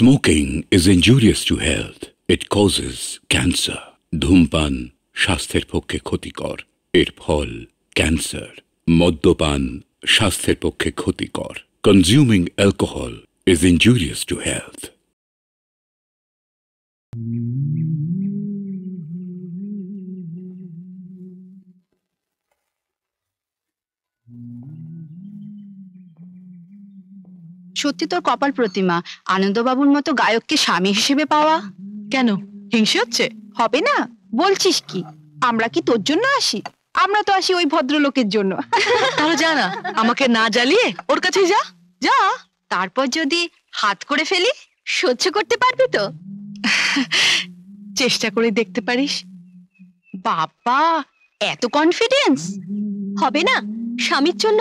Smoking is injurious to health. It causes cancer. ধূমপান স্বাস্থ্যের পক্ষে ক্ষতিকর। এর ফল ক্যান্সার। মদ্যপান স্বাস্থ্যের পক্ষে ক্ষতিকর। Consuming alcohol is injurious to health. সত্যি তোর কপাল প্রতিমা, আনন্দবাবুর মতো গায়ককে স্বামী হিসেবে পাওয়া। কেন হিংসে হচ্ছে? হবে না বলছিস কি? আমরা কি তোর জন্য আসি? আমরা তো আসি ওই ভদ্রলোকের জন্য। তাহলে যা না, আমাকে না জ্বালিয়ে ওর কাছেই যা। যা, তারপর যদি হাত করে ফেলি সহ্য করতে পারবি তো? চেষ্টা করে দেখতে পারিস। বাবা, এত কনফিডেন্স! হবে না, স্বামীর জন্য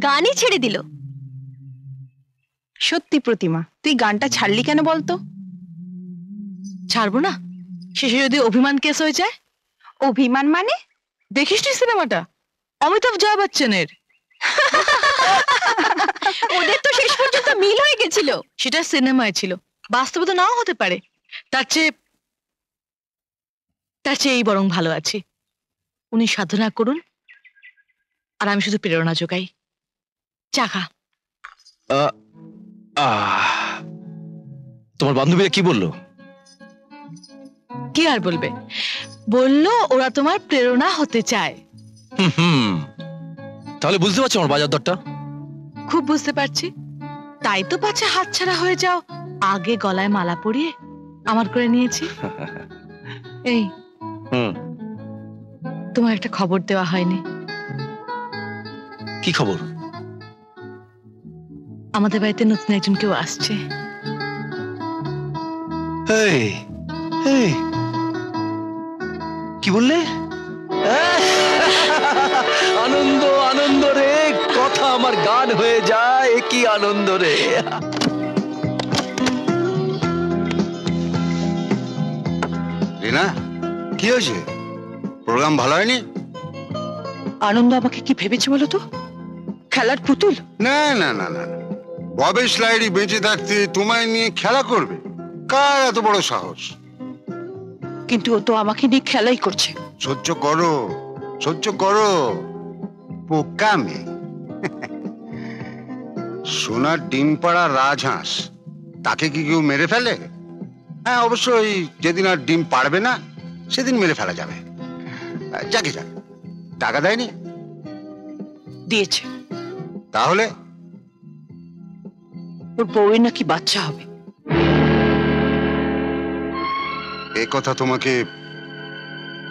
গানই ছেড়ে দিল। সত্যি প্রতিমা, তুই গানটা ছাড়লি কেন বলতো? ছাড়বো না, শেষে যদি অভিমান কেস হয়ে যায়। অভিমান মানে? দেখিস নি সিনেমাটা অমিতাভ জয় বচ্চনের? ওদের তো শেষ পর্যন্ত মিল হয়ে গেছিল। সেটা সিনেমায় ছিল, বাস্তবে তো নাও হতে পারে। তার চেয়ে এই বরং ভালো আছি। উনি সাধনা করুন আর আমি শুধু প্রেরণা যোগাই। চা খা। তোমার বান্ধবীরা কি বললো? কি আর বলবে, বললো ওরা তোমার প্রেরণা হতে চায়। তাহলে বুঝতে পারছো আমার বাজার দরটা? খুব বুঝতে পারছি, তাই তো পাছে হাতছাড়া হয়ে যাও। আগে গলায় মালা পরিয়ে আমার করে নিয়েছি। এই তোমার একটা খবর দেওয়া হয়নি। কি খবর? আমাদের বাড়িতে নতুন একজন কেউ আসছে। কি বললে? আনন্দ আনন্দ রে, কথা আমার গান হয়ে যায়। কি আনন্দ রে! রিনা, কি হয়েছে? প্রোগ্রাম ভালো হয়নি? আনন্দ আমাকে কি ভেবেছে বলো তো? খেলার পুতুল? না না না না, ববেশ লাইরি বেঁচে থাকতে তোমায় নিয়ে খেলা করবে? কার এত বড় সাহস? কিন্তু ও তো আমাকে নিয়ে খেলাই করছে। সহ্য করো, সহ্য করো, পোকা মেয়ে। সোনার ডিম পাড়া রাজহাঁস, তাকে কি কেউ মেরে ফেলে? হ্যাঁ, অবশ্যই যেদিন আর ডিম পারবে না সেদিন মেরে ফেলা যাবে। যাকে যাক, টাকা দেয়নি? দিয়েছে। তাহলে ওর বউয়ের নাকি বাচ্চা হবে। এ কথা তোমাকে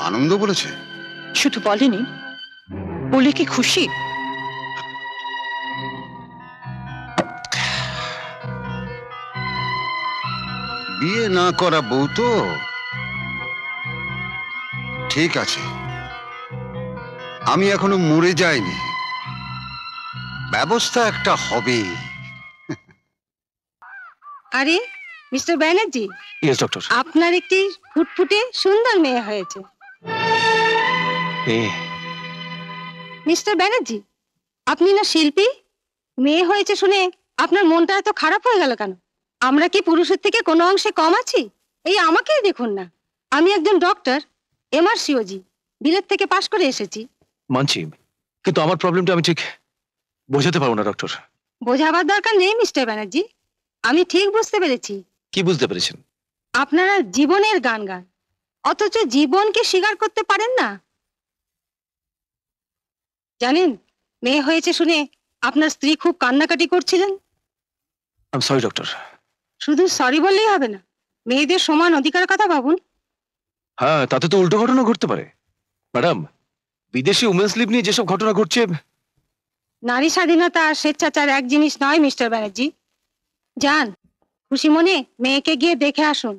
আনন্দ বলেছে? শুধু বলেনি, বলে কি খুশি? বিয়ে না করা বউ তো। ঠিক আছে, আমি এখনো মরে যাইনি, ব্যবস্থা একটা হবে। আরে মিস্টার ব্যানার্জি। Yes doctor. আপনার একটি ফুটফুটে সুন্দর মেয়ে হয়েছে। মিস্টার ব্যানার্জি, আপনি না শিল্পী? মেয়ে হয়েছে শুনে আপনার মনটা এত খারাপ হয়ে গেল কেন? আমরা কি পুরুষের থেকে কোনো অংশে কম আছি? এই আমাকেই দেখুন না, আমি একজন ডক্টর, এমআরসিওজি, বিলেত থেকে পাশ করে এসেছি। মানছি, কিন্তু আমার প্রবলেমটা আমি ঠিক বোঝাতে পারবো না ডক্টর। বোঝাবার দরকার নেই মিস্টার ব্যানার্জি, আমি ঠিক বুঝতে পেরেছি। কি বুঝতে পেরেছেন? আপনারা জীবনের গান গান, অথচ জীবনকে স্বীকার করতে পারেন না। জানেন, মেয়ে হয়েছে শুনে আপনার স্ত্রী খুব কান্নাকাটি করছিলেন। I am sorry doctor. শুধু সরি বললেই হবে না, মেয়েদের সমান অধিকারের কথা ভাবুন। হ্যাঁ, তাতে তো উল্টো ঘটনা ঘটতে পারে ম্যাডাম। বিদেশি উমেন্স লিভ নিয়ে যেসব ঘটনা ঘটছে। নারী স্বাধীনতা আর স্বেচ্ছাচার এক জিনিস নয় মিস্টার ব্যানার্জি। যান, খুশি মনে মেয়েকে গিয়ে দেখে আসুন।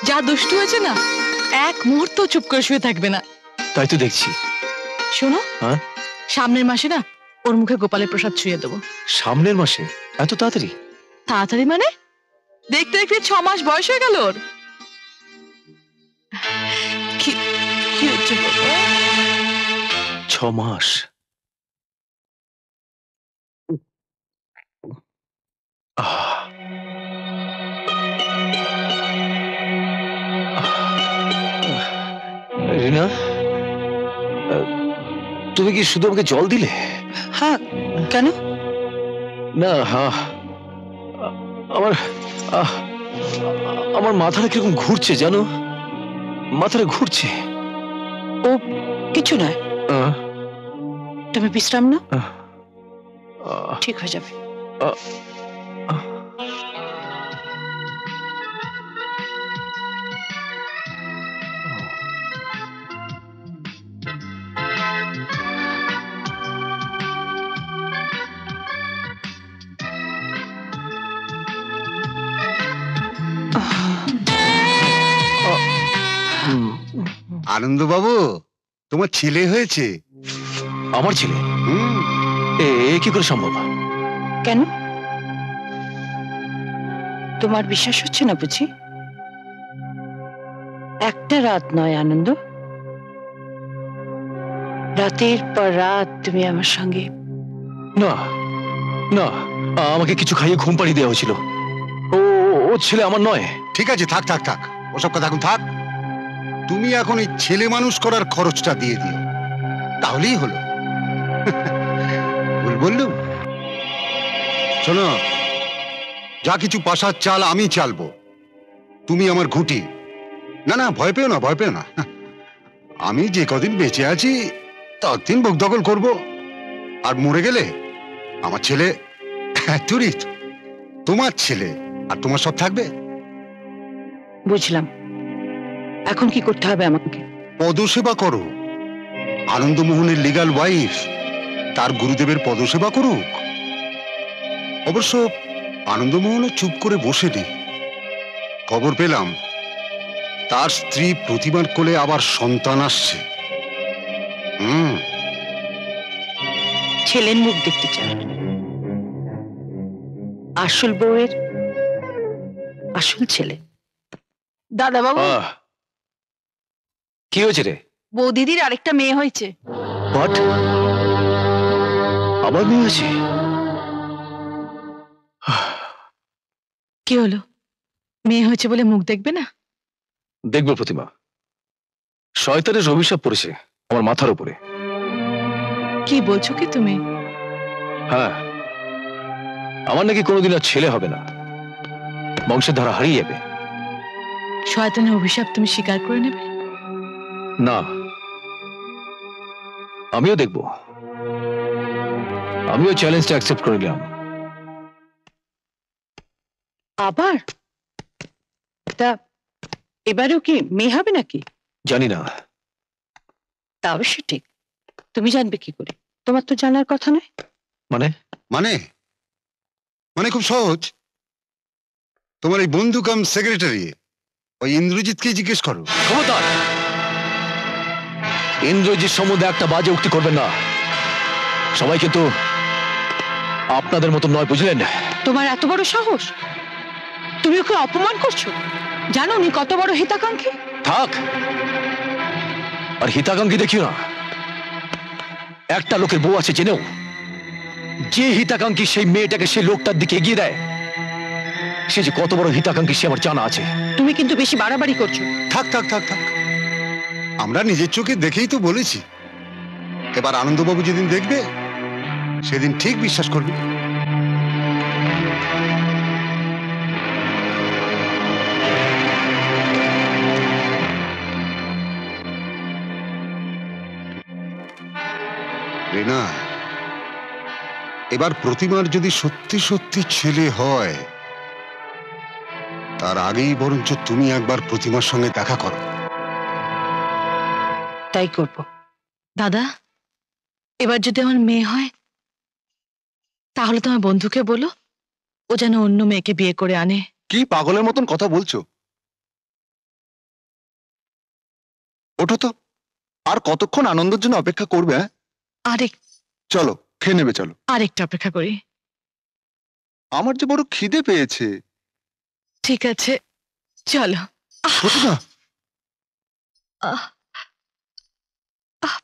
যা দুষ্টু হয়েছে না, এক মুহূর্ত চুপ করে শুয়ে থাকবে না। তাই তো দেখছি। শোনো, হ্যাঁ, সামনের মাসে না ওর মুখে গোপালের প্রসাদ ছুঁয়ে দেবো। সামনের মাসে? এত তাড়াতাড়ি? তাড়াতাড়ি মানে দেখতে দেখতে 6 মাস বয়স হয়ে গেল ওর। কি হচ্ছে? 6 মাস? আহ, রিনা, তুমি কি শুধু আমাকে জল দিলে? হ্যাঁ, কেন? না, হ্যাঁ, আমার আহ, আমার মাথাটা কিরকম ঘুরছে জানো, মাথাটা ঘুরছে। ও কিছু নয়, আহ, তুমি বিশ্রাম নাও, আহ, আহ, ঠিক হয়ে যাবে। আহ, আহ। হুম, আনন্দবাবু, তোমার ছেলে হয়েছে। আমার ছেলে? হুম। এ কি করে সম্ভব? কেন, তোমার বিশ্বাস হচ্ছে না বুঝি? একটা রাত নয় আনন্দ, রাতের পর রাত তুমি আমার সঙ্গে। না না, আমাকে কিছু খাইয়ে ঘুম পাড়িয়ে দেওয়া হয়েছিল। ও ও ছেলে আমার নয়। ঠিক আছে, থাক থাক থাক, ওসব কথা এখন থাক। তুমি এখন এই ছেলে মানুষ করার খরচটা দিয়ে দিও, তাহলেই হলো। ভুল বললুম? শোনো, যা কিছু পাশার চাল আমি চালবো, তুমি আমার ঘুঁটি। না না, ভয় পেও না, ভয় পেও না। আমি যে কদিন বেঁচে আছি ততদিন ভোগ দখল করবো, আর মরে গেলে আমার ছেলে তুরিত, তোমার ছেলে আর তোমার সব থাকবে। বুঝলাম, এখন কি করতে হবে আমাকে? পদসেবা করো। আনন্দমোহনের লিগ্যাল ওয়াইফ তার গুরুদেবের পদসেবা করুক। অবশ্য আনন্দমোহনও চুপ করে বসে নেই। খবর পেলাম তার স্ত্রী প্রতিমার কোলে আবার সন্তান আসছে। ছেলের মুখ দেখতে চাই, আসল বউয়ের আসল ছেলে। দাদা বাবু, আহ, কি হয়েছে রে? বৌদিদির আরেকটা মেয়ে হয়েছে। হোয়াট? আবার মেয়ে হয়েছে? কি হলো, মেয়ে হয়েছে বলে মুখ দেখবে না? দেখবো প্রতিমা, শয়তানের অভিশাপ পড়েছে আমার মাথার উপরে। কি বলছো কি তুমি? হ্যাঁ, আমার নাকি কোনোদিন আর ছেলে হবে না, বংশের ধারা হারিয়ে যাবে। শয়তানের অভিশাপ তুমি স্বীকার করে নেবে? না, আমিও দেখব। আমিও চ্যালেঞ্জটা অ্যাকসেপ্ট করে নিলাম। আবার? তা এবারেও কি মেয়ে হবে নাকি? জানি না। তা অবশ্য ঠিক, তুমি জানবে কি করে? তোমার তো জানার কথা নয়। মানে? মানে মানে খুব সহজ। তোমার এই বন্ধু কাম সেক্রেটারি ওই ইন্দ্রজিৎকে জিজ্ঞেস করো। খবরদার, ইন্দ্রজিৎ সম্বন্ধে একটা বাজে উক্তি করবেন না। সবাই কিন্তু আপনাদের মতো নয়, বুঝলেন? তোমার এত বড় সাহস, তুমি ওকে অপমান করছো? জানো উনি কত বড় হিতাকাঙ্ক্ষী? থাক, আর হিতাকাঙ্ক্ষী দেখিও না। একটা লোকের বউ আছে জেনেও যে হিতাকাঙ্ক্ষী সেই মেয়েটাকে সেই লোকটার দিকে এগিয়ে দেয়, সে যে কত বড় হিতাকাঙ্ক্ষী সে আমার জানা আছে। তুমি কিন্তু বেশি বাড়াবাড়ি করছো। থাক থাক থাক থাক, আমরা নিজের চোখে দেখেই তো বলেছি। এবার আনন্দবাবু যেদিন দেখবে সেদিন ঠিক বিশ্বাস করবে। রিনা, এবার প্রতিমার যদি সত্যি সত্যি ছেলে হয়, তার আগেই বরঞ্চ তুমি একবার প্রতিমার সঙ্গে দেখা করো। তাই করব। দাদা, এবার যদি আমার মেয়ে হয় তাহলে তোমার বন্ধুকে বলো ও যেন অন্য মেয়েকে বিয়ে করে আনে। কি পাগলের মতন কথা বলছো? ওঠো তো, আর কতক্ষণ আনন্দের জন্য অপেক্ষা করবে? আরেক চলো খেয়ে নেবে, চলো। আরেকটা অপেক্ষা করি। আমার যে বড় খিদে পেয়েছে। ঠিক আছে, চলো। প্রতিমা, আহ, আহ,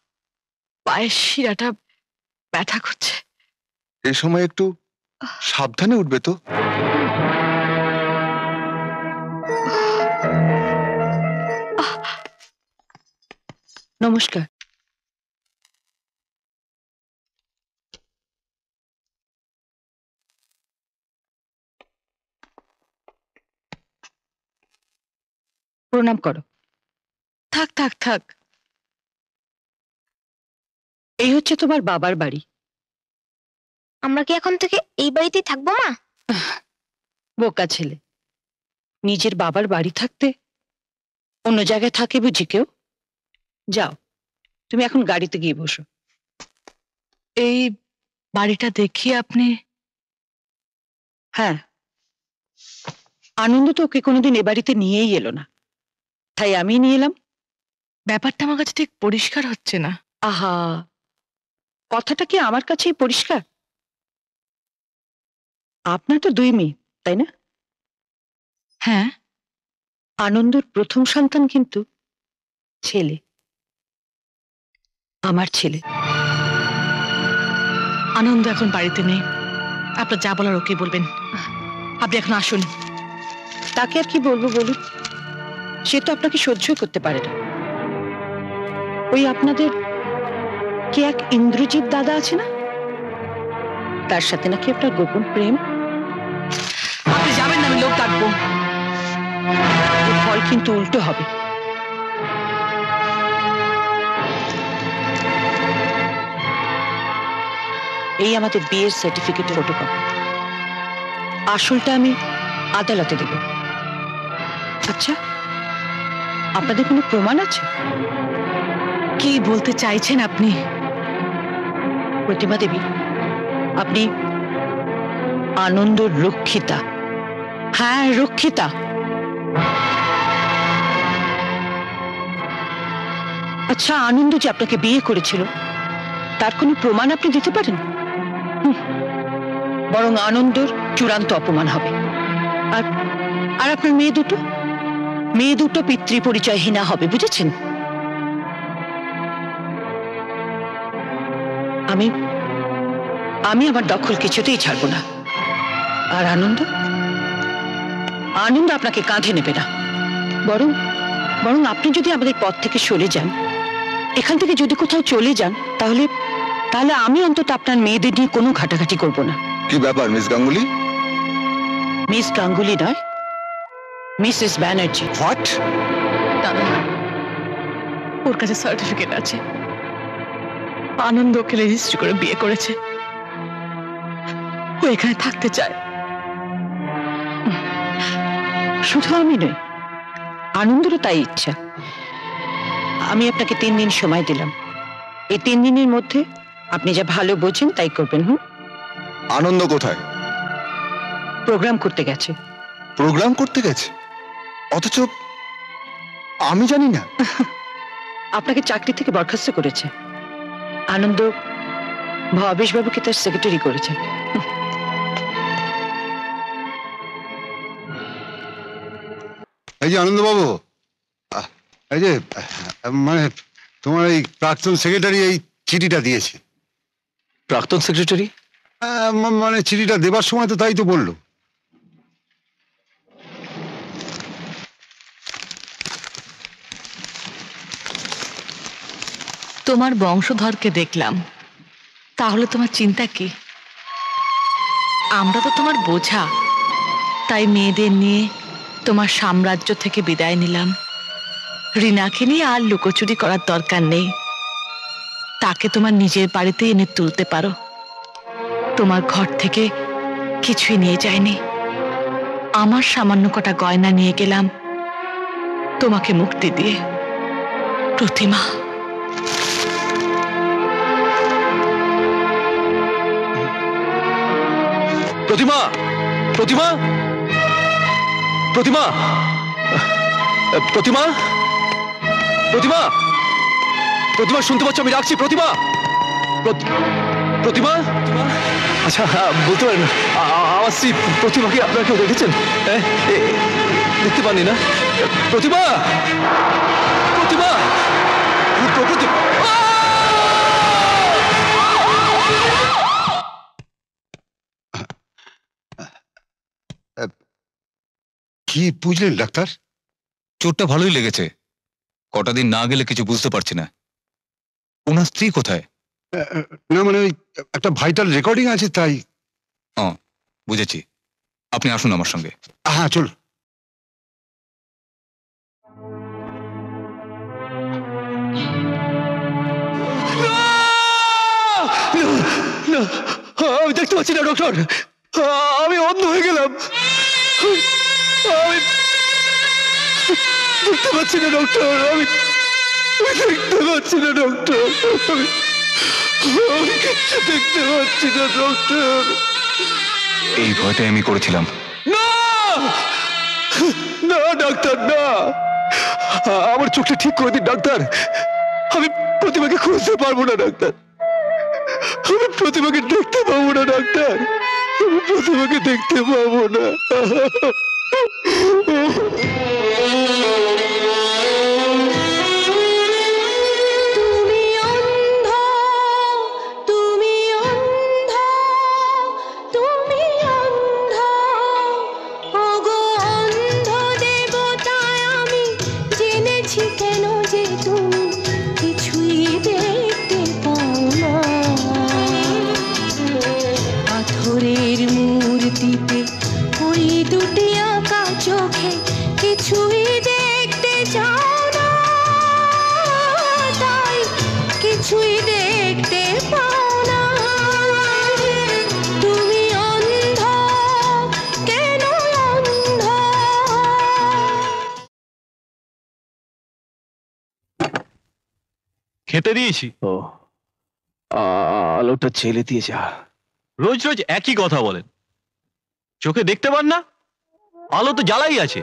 পায়ের শিরাটা ব্যথা করছে। এই সময় একটু সাবধানে উঠবে তো। নমস্কার। প্রণাম করো। থাক থাক থাক। এই হচ্ছে তোমার বাবার বাড়ি। আমরা কি এখন থেকে এই বাড়িতেই থাকবো মা? বোকা ছেলে, নিজের বাবার বাড়ি থাকতে অন্য জায়গায় থাকে বুঝি কেউ? যাও, তুমি এখন গাড়িতে গিয়ে বসো। এই বাড়িটা দেখিয়ে আপনি? হ্যাঁ, আনন্দ তো ওকে কোনোদিন এ বাড়িতে নিয়েই এলো না, তাই আমি নিয়ে এলাম। ব্যাপারটা আমার কাছে ঠিক পরিষ্কার হচ্ছে না। আহা, কথাটা কি আমার কাছেই পরিষ্কার? আপনার তো 2 মেয়ে, তাই না? হ্যাঁ। আনন্দর প্রথম সন্তান কিন্তু ছেলে, আমার ছেলে। আনন্দ এখন বাড়িতে নেই, আপনার যা বলার ওকে বলবেন। আপনি এখন আসুন। তাকে আর কি বলবো বলুন, সে তো আপনাকে সহ্যই করতে পারে না। ওই আপনাদের কি এক ইন্দ্রজিৎ দাদা আছে না, তার সাথে নাকি আপনার গোপন প্রেম। আপনি যাবেন না, আমি লোক ডাকবো। এর ফল কিন্তু উল্টো হবে। এই আমাদের বিয়ের সার্টিফিকেট ফটোকপি, আসলটা আমি আদালতে দেব। আচ্ছা, আপনাদের কোনো প্রমাণ আছে? কি বলতে চাইছেন আপনি? প্রতিমা দেবী, আপনি আনন্দর রক্ষিতা। হ্যাঁ, রক্ষিতা। আচ্ছা, আনন্দ যে আপনাকে বিয়ে করেছিল তার কোনো প্রমাণ আপনি দিতে পারেন? বরং আনন্দর চূড়ান্ত অপমান হবে। আর আর আপনার মেয়ে দুটো পিতৃ পরিচয়হীনা হবে, বুঝেছেন? আমি আমার দখল কিছুতেই ছাড়বো না। আর আনন্দ আপনাকে কাঁধে নেবে না। বরং আপনি যদি আমাদের পথ থেকে সরে যান, এখান থেকে যদি কোথাও চলে যান, তাহলে আমি অন্তত আপনার মেয়েদের নিয়ে কোনো ঘাটাঘাটি করব না। কি ব্যাপার মিস গাঙ্গুলি? মিস গাঙ্গুলি নয়, মিসেস ব্যানার্জি। হোয়াট? দাদা, ওর কাছে সার্টিফিকেট আছে, আনন্দ ওকে রেজিস্ট্রি করে বিয়ে করেছে। ও এখানে থাকতে চায়। শুধু আমি নই, আনন্দেরও তাই ইচ্ছা। আমি আপনাকে 3 দিন সময় দিলাম। এই 3 দিনের মধ্যে আপনি যা ভালো বোঝেন তাই করবেন। আনন্দ কোথায়? প্রোগ্রাম করতে গেছে। প্রোগ্রাম করতে গেছে, অথচ আমি জানি না। আপনাকে চাকরি থেকে বরখাস্ত করেছে। আনন্দ ভবেশ বাবুকে তার সেক্রেটারি করেছে। এই যে আনন্দ বাবু, এই যে মানে তোমার এই প্রাক্তন সেক্রেটারি এই চিঠিটা দিয়েছে। প্রাক্তন সেক্রেটারি? মানে চিঠিটা দেবার সময় তো তাই তো বললো। তোমার বংশধরকে দেখলাম, তাহলে তোমার চিন্তা কি? আমরা তো তোমার বোঝা, তাই মেয়েদের নিয়ে তোমার সাম্রাজ্য থেকে বিদায় নিলাম। রিনাকে নিয়ে আর লুকোচুরি করার দরকার নেই, তাকে তোমার নিজের বাড়িতে এনে তুলতে পারো। তোমার ঘর থেকে কিছুই নিয়ে যায়নি, আমার সামান্য কটা গয়না নিয়ে গেলাম তোমাকে মুক্তি দিয়ে। প্রতিমা, প্রতিমা, প্রতিমা, প্রতিমা, প্রতিমা, প্রতিমা, প্রতিমা, শুনতে পাচ্ছ? আমি রাখছি। প্রতিমা, প্রতিমা। আচ্ছা, বলতে পারেন আমার স্ত্রী প্রতিমাকে আপনারা কেউ দেখেছেন? দেখতে পাননি না? প্রতিমা, প্রতিমা, কি বুঝলেন ডাক্তার? চোটটা ভালোই লেগেছে, কটা দিন না গেলে কিছু বুঝতে পারছি না। ওনার স্ত্রী কোথায়? না মানে ওই একটা ভাইটাল রেকর্ডিং আছে তাই। বুঝেছি, আপনি আসুন আমার সঙ্গে। হ্যাঁ চল। আমি দেখতে পাচ্ছি না ডক্টর, আমি অন্ধ হয়ে গেলাম। আমি দেখতে পাচ্ছি না ডক্টর, আমি দেখতে পাচ্ছি না ডক্টর, আমি কিচ্ছু দেখতে পাচ্ছি না ডক্টর। এই ভয়টাই আমি করেছিলাম। না না ডাক্তার না, আমার চোখটা ঠিক করে দিন ডাক্তার। আমি প্রতিমাকে খুঁজতে পারবো না ডাক্তার, আমি প্রতিমাকে দেখতে পাবো না ডাক্তার, আমি প্রতিমাকে দেখতে পাবো না। খেতে দিয়েছি। ও আলোটা ছেলে দিয়েছে। রোজ রোজ একই কথা বলেন, চোখে দেখতে পান না? আলো তো জ্বালাই আছে।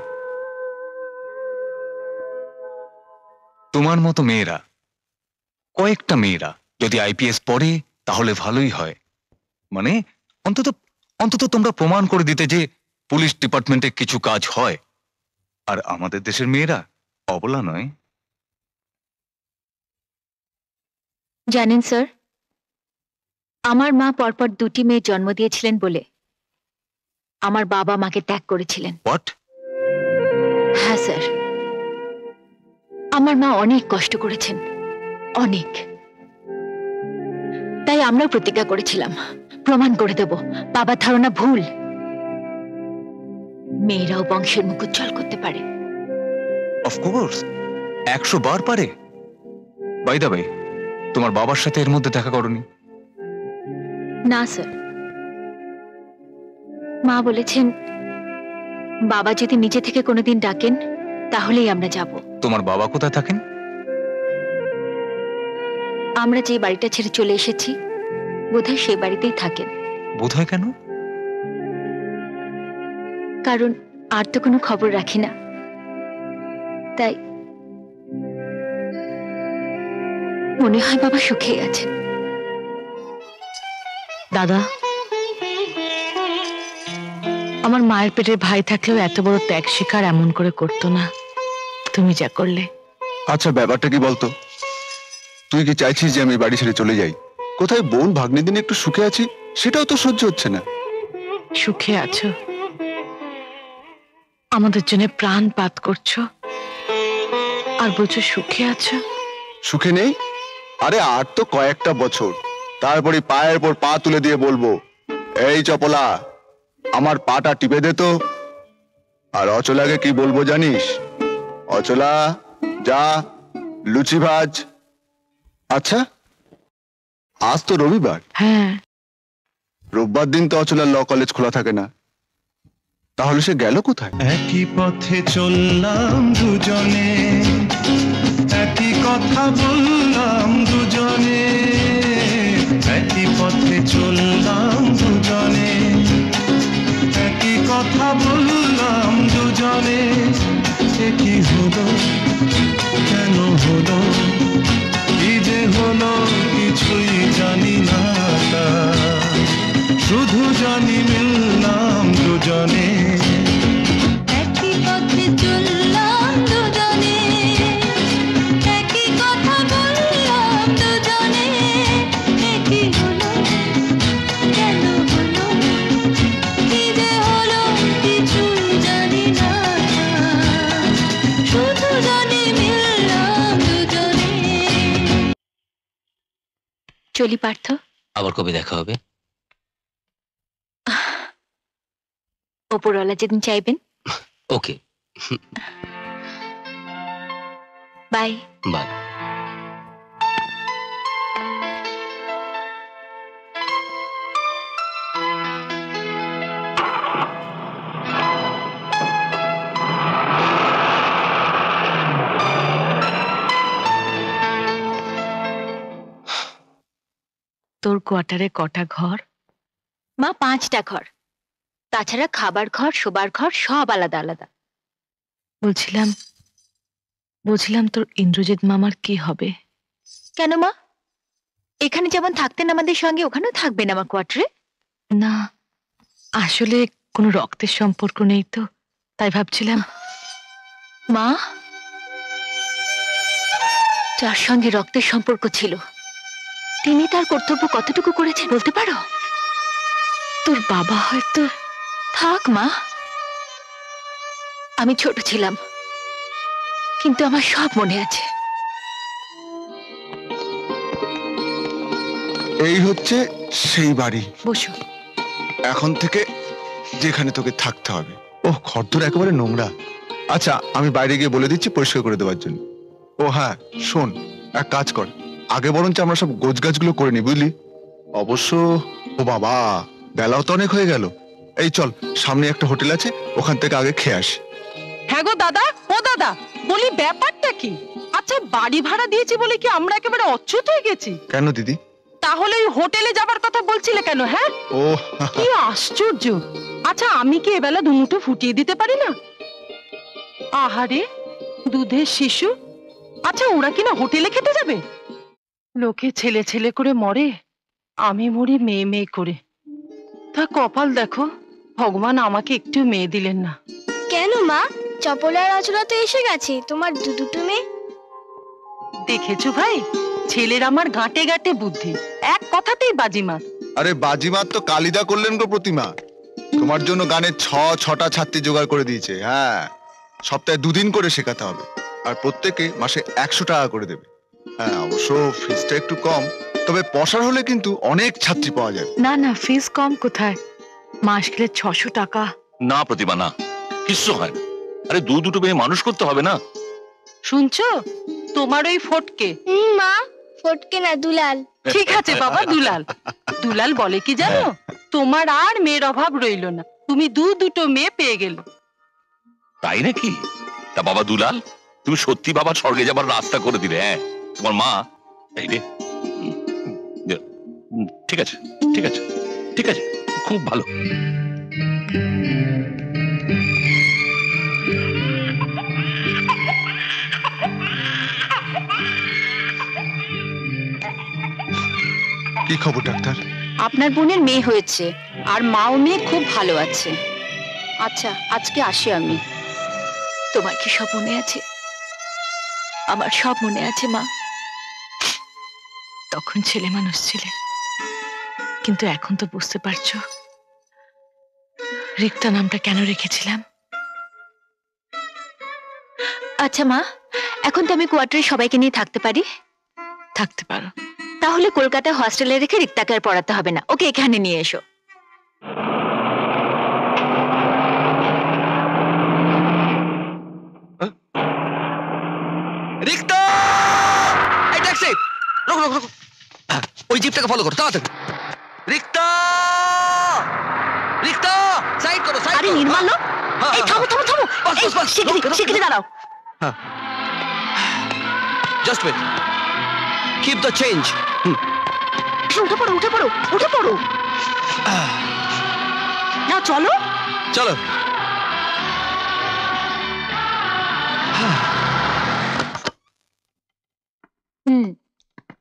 তোমার মতো মেয়েরা, কয়েকটা মেয়েরা যদি আইপিএস পড়ে তাহলে ভালোই হয়। মানে অন্তত অন্তত তোমরা প্রমাণ করে দিতে যে পুলিশ ডিপার্টমেন্টে কিছু কাজ হয়। আর আমাদের দেশের মেয়েরা অবলা নয়। জানেন স্যার, আমার মা পরপর দুটি মেয়ে জন্ম দিয়েছিলেন বলে আমার বাবা মাকে ত্যাগ করেছিলেন। হোয়াট? হ্যাঁ স্যার, আমার মা অনেক কষ্ট করেছেন, অনেক। তাই আমরাও প্রতিজ্ঞা করেছিলাম প্রমাণ করে দেব বাবার ধারণা ভুল, মেয়েরাও বংশের মুখ উজ্জ্বল করতে পারে। অফকোর্স, 100 বার পারে। বাই দা ওয়ে, তোমার বাবার সাথে এর মধ্যে দেখা করনি? না স্যার, মা বলেছেন বাবা যদি নিজে থেকে কোনোদিন ডাকেন তাহলেই আমরা যাব। তোমার বাবা কোথায় থাকেন? আমরা যে বাড়িটা ছেড়ে চলে এসেছি বোধহয় সেই বাড়িতেই থাকেন। বোধহয় কেন? কারণ আর তো কোনো খবর রাখি না, তাই মনে হয় বাবা সুখেই আছেন। দাদা, আমার মায়ের পেটের ভাই থাকলেও এত বড় ত্যাগ স্বীকার এমন করে করতো না, তুমি যা করলে। আচ্ছা ব্যাপারটা কি বলতো? তুই কি চাইছিস যে আমি বাড়ি ছেড়ে চলে যাই? কোথায় বোন ভাগ্নে দিনে একটু সুখে আছি সেটাও তো সহ্য হচ্ছে না। সুখে আছো, আমাদের জন্য প্রাণপাত করছো, আর বলছো সুখে আছো? সুখে নেই? আরে আর তো কয়েকটা বছর, তারপরে পায়ের পর পা তুলে দিয়ে বলবো, এই চপলা আমার পাটা টিপে দে তো। আর অচলাকে কি বলবো জানিস? অচলা যা লুচি ভাজ। আচ্ছা আজ তো রবিবার। হ্যাঁ, রোববার দিন তো অচলার ল কলেজ খোলা থাকে না, তাহলে সে গেল কোথায়? একই পথে চললাম দুজনে, একই কথা বললাম দুজনে, একই পথে চললাম দুজনে, একই কথা বললাম দুজনে। একই হলো কেন হলো, কি যে হলো কিছুই জানি না, শুধু জানি মিললাম দুজনে। একই পথে চললাম দুজনে, একই কথা বললাম দুজনে, চলি পার্থ। আবার কবে দেখা হবে? ওপরওয়ালা যেদিন চাইবেন। ওকে, বাই। বাই। তোর কোয়ার্টারে কটা ঘর? মা 5টা ঘর, তাছাড়া খাবার ঘর, শোবার ঘর সব আলাদা আলাদা। বলছিলাম তোর ইন্দ্রজিৎ মামার কি হবে? কেন মা, এখানে যেমন থাকতেন আমাদের সঙ্গে ওখানেও থাকবেন আমার কোয়ার্টারে? না, আসলে কোনো রক্তের সম্পর্ক নেই তো, তাই ভাবছিলাম। মা, যার সঙ্গে রক্তের সম্পর্ক ছিল তিনি তার কর্তব্য কতটুকু করেছেন বলতে পারো? তোর বাবা হয়তো। থাক মা, আমি ছোট ছিলাম কিন্তু আমার সব মনে আছে। এই হচ্ছে সেই বাড়ি। বসো। এখন থেকে যেখানে তোকে থাকতে হবে। ওহ, ঘরদোর একেবারে নোংরা। আচ্ছা, আমি বাইরে গিয়ে বলে দিচ্ছি পরিষ্কার করে দেওয়ার জন্য। ও হ্যাঁ, শোন, এক কাজ কর, আগে বরঞ্চ আমরা সব গোছগাছগুলো করে নি, বুঝলি? অবশ্য ও বাবা, বেলাও তো অনেক হয়ে গেল। এই চল, সামনে একটা হোটেল আছে, ওখান থেকে আগে খেয়ে আসি। হ্যাঁ গো দাদা, ও দাদা, বলি ব্যাপারটা কি? আচ্ছা, বাড়ি ভাড়া দিয়েছি বলে কি আমরা একেবারে অচ্যুত হয়ে গেছি? কেন দিদি? তাহলে ওই হোটেলে যাবার কথা বলছিলে কেন? হ্যাঁ, ও কি আশ্চর্য। আচ্ছা, আমি কি এবেলা দুমুঠো ফুটিয়ে দিতে পারি না? আহারে, দুধের শিশু। আচ্ছা, ওরা কিনা হোটেলে খেতে যাবে? লোকে ছেলে ছেলে করে মরে, আমি মরি মেয়ে মেয়ে করে। তা কপাল দেখো, ভগবান আমাকে একটু মেয়ে দিলেন না। কেন মা, চপলা আর অচলা তো এসে গেছে, তোমার দুটো মেয়ে। দেখেছো ভাই, ছেলের আমার গাঁটে গাঁটে বুদ্ধি, এক কথাতেই বাজিমাত। আরে বাজিমাত তো কালিদা করলেন গো প্রতিমা। তোমার জন্য গানের 6টা ছাত্রী জোগাড় করে দিয়েছে। হ্যাঁ, সপ্তাহে 2 দিন করে শেখাতে হবে, আর প্রত্যেকে মাসে 100 টাকা করে দেবে। হ্যাঁ, অবশ্য ফিসটা একটু কম, তবে পসার হলে কিন্তু অনেক ছাত্রী পাওয়া যাবে। না না, ফিস কম কোথায়, মাস গেলে 600 টাকা। না প্রতিমা, না, কিচ্ছু হয় না। আরে দুটো মেয়ে মানুষ করতে হবে না? শুনছো, তোমার ওই ফটকে। মা, ফটকে না, দুলাল। ঠিক আছে বাবা, দুলাল। দুলাল বলে কি জানো, তোমার আর মেয়ের অভাব রইল না, তুমি দুটো মেয়ে পেয়ে গেল। তাই নাকি? তা বাবা দুলাল, তুমি সত্যি বাবা স্বর্গে যাবার রাস্তা করে দিলে। হ্যাঁ, তোমার মা এই রে। ঠিক আছে, ঠিক আছে, ঠিক আছে, খুব ভালো। কি খবর ডাক্তার? আপনার বোনের মেয়ে হয়েছে, আর মাও মেয়ে খুব ভালো আছে। আচ্ছা, আজকে আসি আমি। তোমার কি সব মনে আছে? আমার সব মনে আছে মা। তখন ছেলে মানুষ ছিলে, কিন্তু এখন তো বুঝতে পারছো রিক্তা নামটা কেন রেখেছিলাম। আচ্ছা মা, এখন তো আমি কোয়ার্টারে সবাইকে নিয়ে থাকতে পারি? থাকতে পারো। তাহলে কলকাতায় হস্টেলে রেখে রিক্তাকে আর পড়াতে হবে না, ওকে এখানে নিয়ে এসো। রিক্তা! এই ট্যাক্সি! রুক রুক রুক। ওই জিপটাকে ফলো করো তাড়াতাড়ি। রিক্তা! রিক্তা! সাইড করো, সাইড করো। আরে নির্মাল লোক, এই থামো থামো থামো, শিগগিরই দাঁড়াও। Just wait, keep the change. উঠে পড়ো উঠে পড়ো উঠে পড়ো। না, চলো চলো।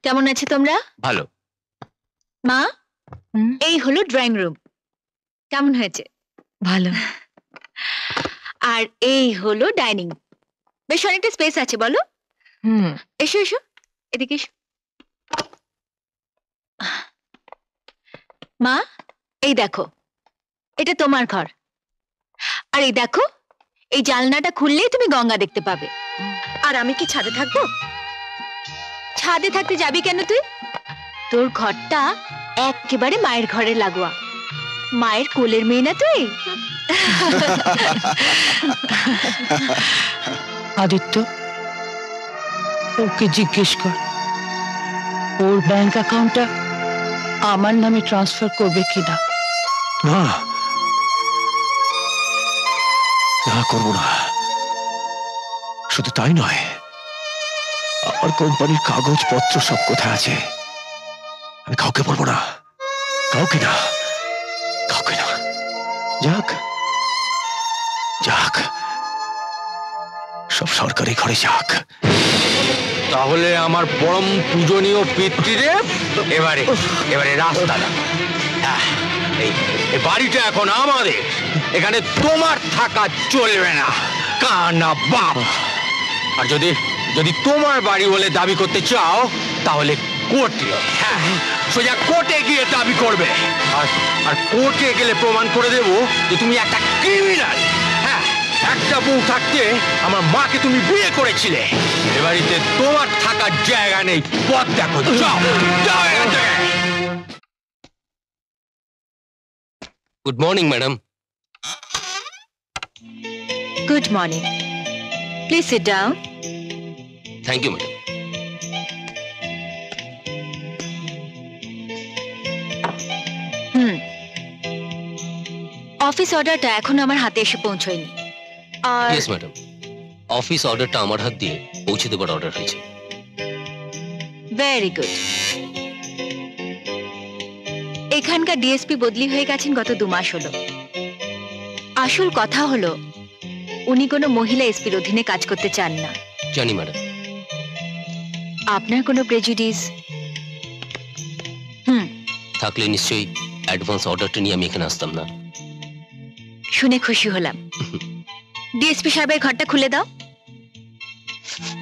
কেমন আছে তোমরা? ভালো। মা, এই হলো ড্রয়িং রুম, কেমন হয়েছে? ভালো। আর এই হলো ডাইনিং, বেশ অনেকটা স্পেস আছে বলো? এসো এসো, এদিকে এসো। মা, এই দেখো, এটা তোমার ঘর। আর এই দেখো, এই জানলাটা খুললেই তুমি গঙ্গা দেখতে পাবে। আর আমি কি ছাদে থাকবো? ছাদে থাকতে যাবি কেন তুই? তোর ঘরটা একেবারে মায়ের ঘরে লাগোয়া। মায়ের কোলের মেয়ে না তুই? আদিত্য, ওকে জিজ্ঞেস কর ওর ব্যাংক অ্যাকাউন্টটা আমার নামে ট্রান্সফার করবে কিনা। না না, করবো না। শুধু তাই নয়, আমার কোম্পানির কাগজপত্র সব কোথায় আছে আমি কাউকে বলবো না, কাউকে না, কাউকে না। যাক যাক, সব সরকারি ঘরে যাক। তাহলে আমার পরম পূজনীয় পিতৃদেব, এবারে এবারে রাস্তাটা, এই বাড়িটা এখন আমাদের, এখানে তোমার থাকা চলবে না, কানা বাপ। আর যদি যদি তোমার বাড়ি বলে দাবি করতে চাও তাহলে কোর্টে, হ্যাঁ সোজা কোর্টে গিয়ে দাবি করবে। আর কোর্টে গেলে প্রমাণ করে দেব যে তুমি একটা ক্রিমিনাল। হ্যাঁ, একটা বউ থাকতে আমার মাকে তুমি বিয়ে করেছিলে। এ বাড়িতে তোমার থাকার জায়গা নেই, পথ দেখো, যাও যাও এখান থেকে। Good morning madam. Good morning, please sit down. Thank you madam. Office অর্ডারটা এখন আমার হাতে এসে পৌঁছয়নি। আর ইয়েস ম্যাডাম, অফিস অর্ডারটা আমার হাত দিয়ে পৌঁছে দেবার অর্ডার হয়েছে। Very good. এখানকার ডিএসপি বদলি হয়ে গেছেন গত 2 মাস হলো। আসল কথা হলো উনি কোনো মহিলা এসপির অধীনে কাজ করতে চান না। জানি ম্যাডাম। আপনার কোনো প্রেজুডিস থাকলে নিশ্চয়ই অ্যাডভান্স অর্ডারটা নিয়ে আমি এখানে আসতাম না। শুনে খুশি হলাম। ডিএসপি সাহেবের ঘরটা খুলে দাও।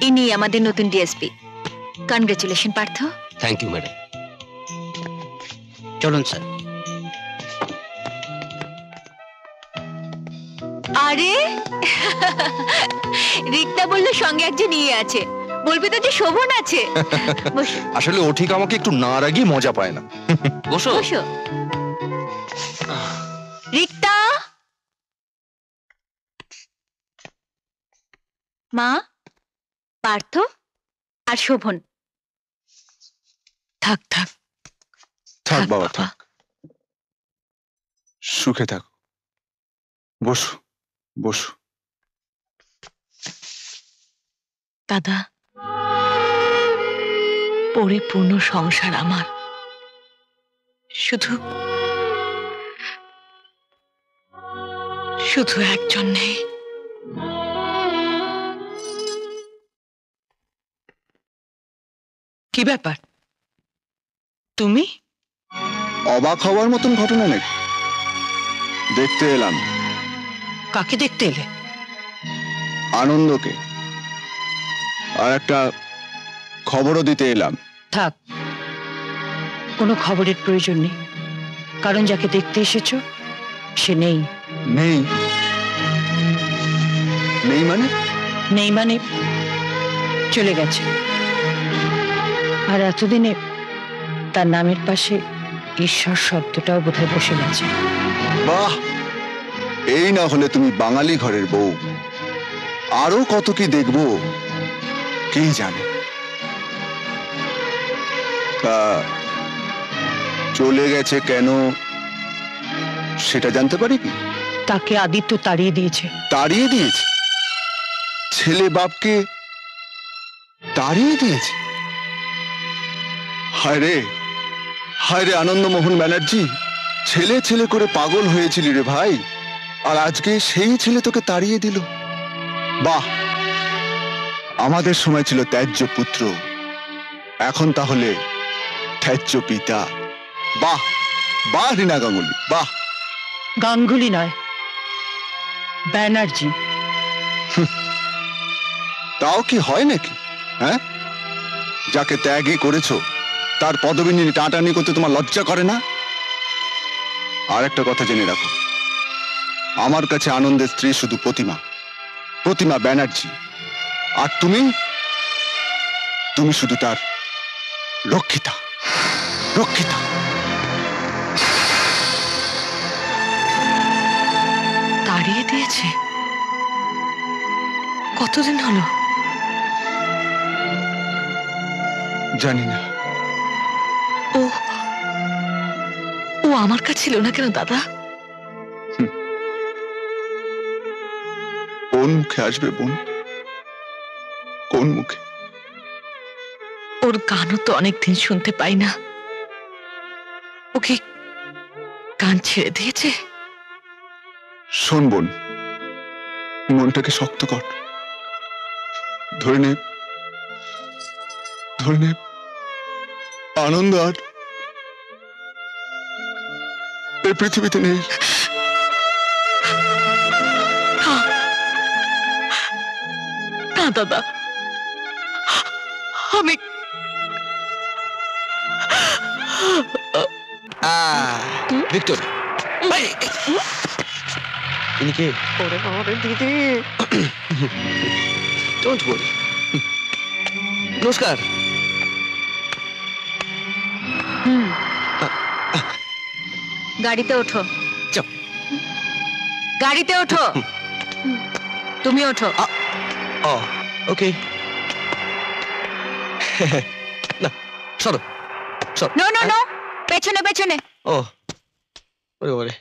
ইনি আমাদের নতুন DSP. Congratulation Partha. Thank you madam. চলুন স্যার। আরে রিক্তা বললো সঙ্গে একজন নিয়ে আছে, বলবি তো যে শোভন আছে। আসলে ও ঠিক আমাকে একটু না রাগিয়ে মজা পায় না। বসো বসো। রিক্তা, মা, পার্থ আর শোভন। থাক থাক থাক বাবা, থাক, সুখে থাকো। বসো বসো। দাদা, পরিপূর্ণ সংসার আমার, শুধু শুধু একজন নেই। কি ব্যাপার, তুমি? অবাক হওয়ার মতন ঘটনা নেই, দেখতে এলাম। কাকে দেখতে এলে? আনন্দকে। আর একটা খবরও দিতে এলাম। থাক, কোনো খবরের প্রয়োজন নেই, কারণ যাকে দেখতে এসেছো সে নেই। নেই? নেই মানে? নেই মানে চলে গেছে। আর এতদিনে তার নামের পাশে ঈশ্বর শব্দটাও বোধহয় বসে গেছে। বাহ, এই না হলে তুমি বাঙালি ঘরের বউ। আরো কত কি দেখবো কে জানে। চলে গেছে কেন সেটা জানতে পারি কি? তাকে আদিত্য তাড়িয়ে দিয়েছে। তাড়িয়ে দিয়েছে? ছেলে বাপকে তাড়িয়ে দিয়েছে? হায় রে হায় রে আনন্দমোহন ব্যানার্জি, ছেলে ছেলে করে পাগল হয়েছিলি রে ভাই, আর আজকে সেই ছেলে তোকে তাড়িয়ে দিল। বাহ, আমাদের সময় ছিল ত্যায্য পুত্র, এখন তাহলে ত্যায্য পিতা। বাহ বাহ রীনা গাঙ্গুলি, বাহ। গাঙ্গুলি নয়, ব্যানার্জি। তাও কি হয় নাকি? হ্যাঁ, যাকে ত্যাগই করেছো তার পদবি নিয়ে টানাটানি করতে তোমার লজ্জা করে না? আর একটা কথা জেনে রাখো, আমার কাছে আনন্দের স্ত্রী শুধু প্রতিমা, প্রতিমা ব্যানার্জি। আর তুমি তুমি শুধু তার রক্ষিতা। রক্ষিতা। তাড়িয়ে দিয়েছে? কতদিন হলো? জানি না। ও ও আমার কাছে ছিল না কেন দাদা? কোন মুখে আসবে বোন, কোন মুখে? ওর গানও তো অনেকদিন শুনতে পাই না। ওকে গান ছেড়ে দিয়েছে? শোন বোন, মনটাকে শক্ত কর। ধরে নে, ধরে নে, আনন্দ আর এই পৃথিবীতে নেই। না দাদা, আমি ভিক্টর, ইনি কে? ওরে বাবা দিদি, ডোন্ট ওয়ারি। নমস্কার। গাড়িতে ওঠো। চাপ। গাড়িতে ওঠো। তুমি ওঠো। ওকে। না, সরো সরো। নো নো নো, পেছনে পেছনে। ও ওরে ওরে।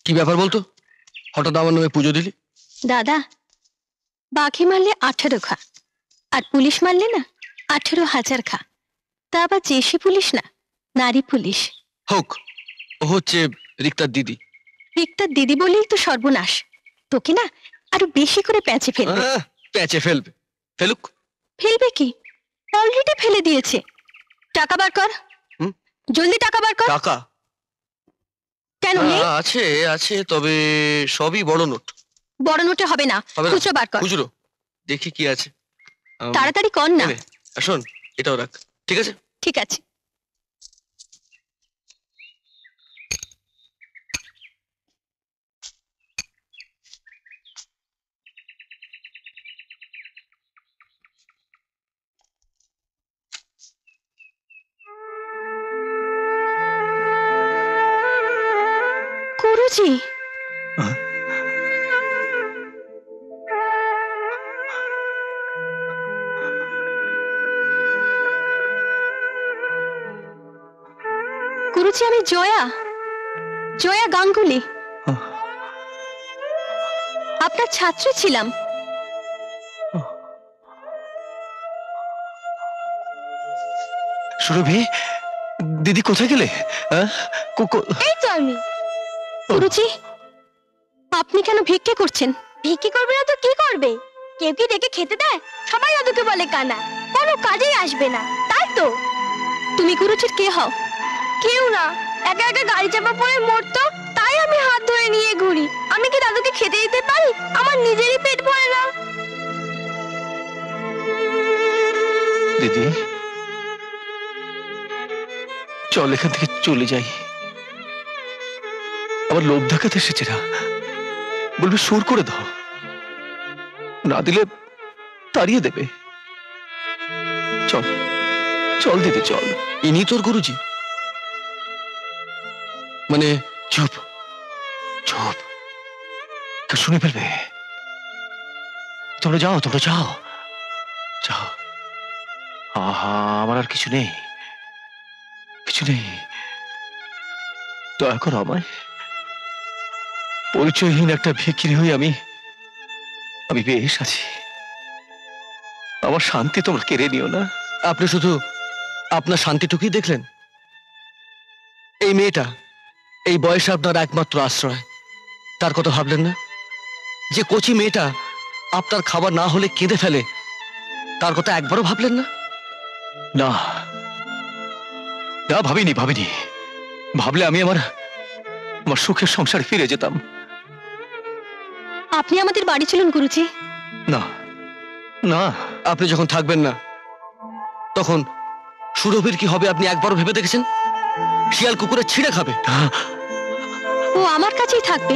কি ব্যাপার বলতো? হঠাৎ আমার নামে পুজো দিলি? দাদা, বাঘে মারলে 18 খা, আর পুলিশ মারলে না 18,000 খা। তা আবার জেসি পুলিশ না, নারী পুলিশ। হোক, ও হচ্ছে রিক্তার দিদি। রিক্তার দিদি বলেই তো সর্বনাশ। তোকে না আরো বেশি করে প্যাঁচে ফেলবে। প্যাঁচে ফেলবে? ফেলুক। ফেলবে কি? অলরেডি ফেলে দিয়েছে। টাকা বার কর, জলদি টাকা বার কর। টাকা কেন নেই? আছে আছে, তবে সবই বড় নোট। বড় নোটে হবে না, খুচরো বার কর। খুচরো দেখি কি আছে। তাড়াতাড়ি কর না। শোন, এটাও রাখ। ঠিক আছে ঠিক আছে। গুরুজি, গুরুজি আমি জয়া, জয়া গাঙ্গুলি। আপনার ছাত্র ছিলাম। সুরভি, দিদি কোথায় গেলে? এই তো আমি। গুরুজি, আপনি কেন ভিক্ষে করছেন? ভিক্ষে করবে না তো কি করবে? কেউ কি ডেকে খেতে দেয়? সবাই ওদেরকে বলে কানা, কোনো কাজেই আসবে না, তাই তো। তুমি গুরুজির কে হও? কেউ না, একা একা গাড়ি চাপা পড়ে মরতো, তাই আমি হাত ধরে নিয়ে ঘুরি। আমি কি দাদুকে খেতে দিতে পারি? আমার নিজেরই পেট ভরে না। দিদি, চল এখান থেকে চলে যাই। আবার লোভ দেখাতে এসেছে না, বলবে সুর করে দাও, না দিলে তাড়িয়ে দেবে। চল চল দিদি চল। ইনি তোর গুরুজি? মানে চুপ চুপ, কেউ শুনে ফেলবে। তোমরা যাও, তোমরা যাও যাও। আহা, আমার আর কিছু নেই, কিছু নেই। দয়া করো আমায়। পরিচয়হীন একটা ভিখিরি হয়ে আমি বেশ আছি। আমার শান্তি তোমরা কেড়ে নিও না। আপনি শুধু আপনার শান্তিটুকুই দেখলেন? এই মেয়েটা, এই বয়সে আপনার একমাত্র আশ্রয়, তার কথা ভাবলেন না? যে কচি মেয়েটা আপনার খাবার না হলে কেঁদে ফেলে, তার কথা একবারও ভাবলেন না? না না, ভাবিনি ভাবিনি। ভাবলে আমি আমার সুখের সংসারে ফিরে যেতাম। আপনি আমাদের বাড়ি চলুন গুরুজি। না না, আপনি যখন থাকবেন না তখন সুরভির কি হবে আপনি একবারও ভেবে দেখেছেন? শিয়াল কুকুরে ছিঁড়ে খাবে। ও আমার কাছেই থাকবে,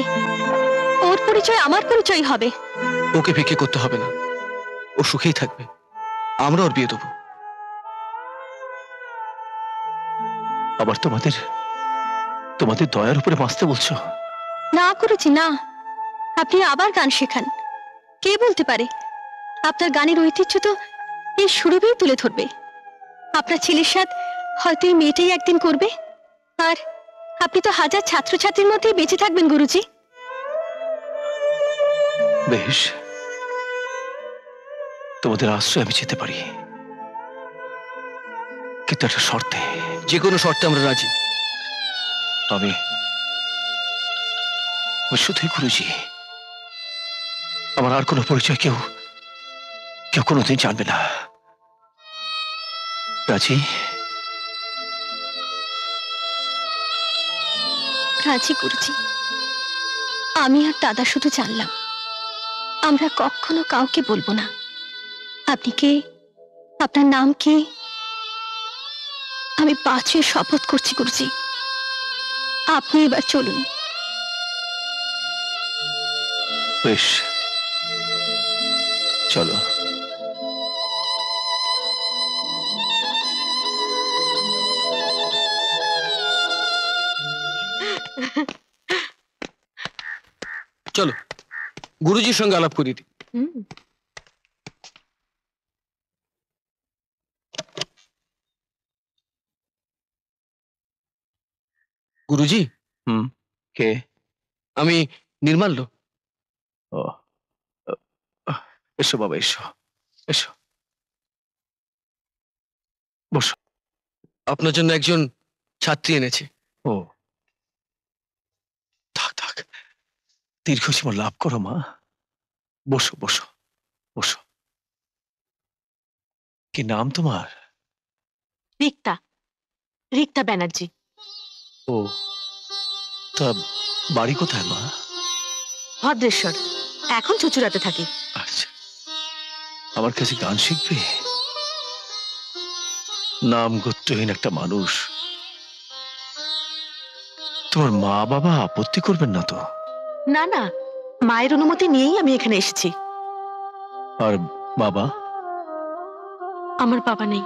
ওর পরিচয় আমার পরিচয় হবে। ওকে ভিক্ষে করতে হবে না, ও সুখেই থাকবে, আমরা ওর বিয়ে দেবো। আবার তোমাদের তোমাদের দয়ার উপরে বাঁচতে বলছো? না করেছি না, আপনি আবার গান শেখান। কে বলতে পারে আপনার গানের ঐতিহ্য তো এই সুরভি তুলে ধরবে। আপনার ছেলের সাথে হয়তো এই মেয়েটাই একদিন করবে, আর আপনি তো হাজার ছাত্রছাত্রীর মধ্যেই বেঁচে থাকবেন গুরুজি। বেশ, তোমাদের আশ্রয় আমি যেতে পারি, কিন্তু একটা শর্তে। যে কোনো শর্তে আমরা রাজি। আমি শুধুই গুরুজি, আমার আর কোনো পরিচয় কেউ কোনোদিন জানবে না। রাজি? রাজি গুরুজি। আমি আর দাদা শুধু জানলাম, আমরা কখনো কাউকে বলবো না। আপনি কে, আপনার নাম কি, আমি পাঁচে শপথ করছি গুরুজি। আপনি এবার চলুন। বেশ, চলো। চলো গুরুজির সঙ্গে আলাপ করি। গুরুজি। কে? আমি নির্মাল্য। ও, এসো বাবা, এসো এসো, বসো। আপনার জন্য একজন ছাত্রী এনেছে। ও, থাক থাক, দীর্ঘজীবন লাভ করো মা। বসো বসো বসো। কি নাম তোমার? রিক্তা, রিক্তা ব্যানার্জি। ও, তা বাড়ি কোথায় মা? ভদ্রেশ্বর, এখন চুচুড়াতে থাকি। আচ্ছা, আমার কাছে গান শিখবে? নাম গোত্রহীন একটা মানুষ, তোমার মা বাবা আপত্তি করবেন না তো? না না, মায়ের অনুমতি নিয়েই আমি এখানে এসেছি। আর বাবা? আমার বাবা নেই।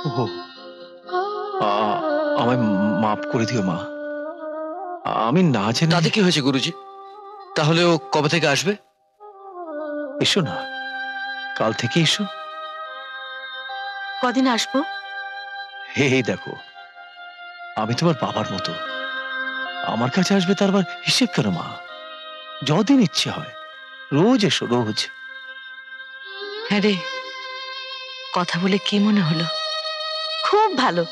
ওহো, আমায় মাফ করে দিও মা, আমি না জেনে। তাতে কি হয়েছে গুরুজি? তাহলে ও কবে থেকে আসবে? এসো না, কাল থেকে এসো। কদিন আসবো? হে দেখো, আমি তোমার বাবার মতো, আমার কাছে আসবে তার আবার হিসেব কেন মা? যদিন ইচ্ছে হয় রোজ এসো, রোজ। হ্যাঁ রে, কথা বলে কি মনে হলো? খুব ভালো,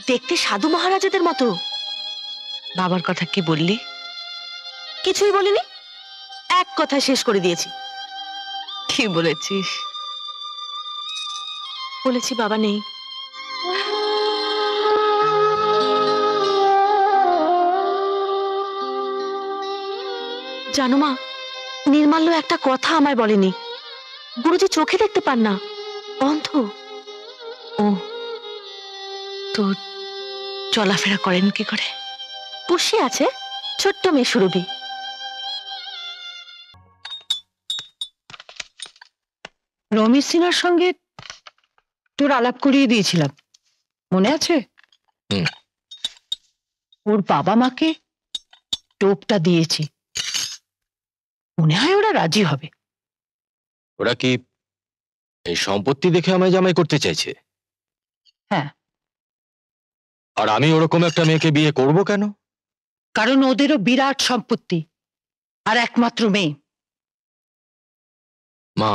দেখতে সাধু মহারাজাদের মতো। বাবার কথা কি বললি? কিছুই বলিনি, এক কথা শেষ করে দিয়েছি। কি বলেছিস? বলেছি বাবা নেই। জানো মা, নির্মাল্য একটা কথা আমায় বলেনি। গুরুজি চোখে দেখতে পান না, অন্ধ। ও তো চলাফেরা করেন কি করে? বসে আছে ছোট্ট মেয়ে সুরভি। রমেশ সিনহার সঙ্গে তোর আলাপ করিয়ে দিয়েছিলাম, মনে আছে? ওর বাবা মাকে টোপটা দিয়েছি, মনে হয় ওরা রাজি হবে। ওরা কি এই সম্পত্তি দেখে আমায় জামাই করতে চাইছে? হ্যাঁ। আর আমি ওরকম একটা মেয়েকে বিয়ে করব কেন? কারণ ওদেরও বিরাট সম্পত্তি আর একমাত্র মেয়ে। মা,